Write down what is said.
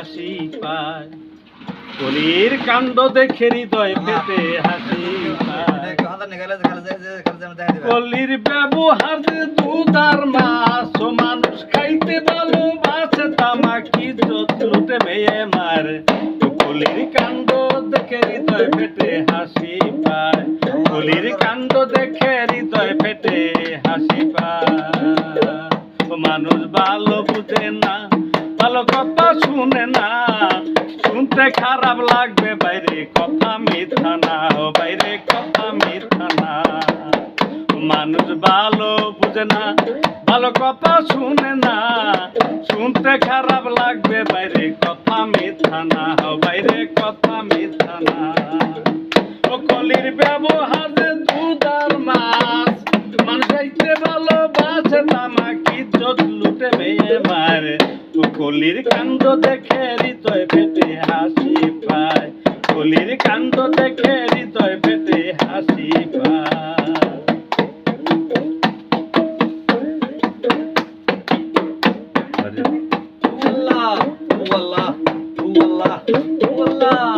হাসি পায় কলির কাণ্ড দেখে হৃদয় পেটে হাসি পায় কলির ব্যবহার যে দুধ আর মাছ ও মানুষ খাইতে ভালোবাসে তামাকি লুটে মেয়ে মার কলির কাণ্ড দেখে হৃদয় পেটে হাসি পায় কলির কাণ্ড দেখে হৃদয় পেটে হাসি পায় মানুষ ভালো বুঝে না ভালো কথা শুনে না শুনতে খারাপ লাগবে বাইরে কথা মিথ্যা না ও বাইরে কথা মিথ্যা না মানুষ ভালো বুঝে না ভালো কথা শুনে না শুনতে খারাপ লাগবে বাইরে কথা মিথ্যা না ও বাইরে কথা মিথ্যা না ও কলির ব্যবহারে দুধ আর মাছ মানুষ খাইতে ভালোবাসে তামাকি লুটে মেয়ে মারে ও কলির কাণ্ড দেখে হৃদয় পেটে হাসি পায় কলির কাণ্ড দেখে হৃদয় পেটে হাসি পায় আল্লাহ আল্লাহ আল্লাহ আল্লাহ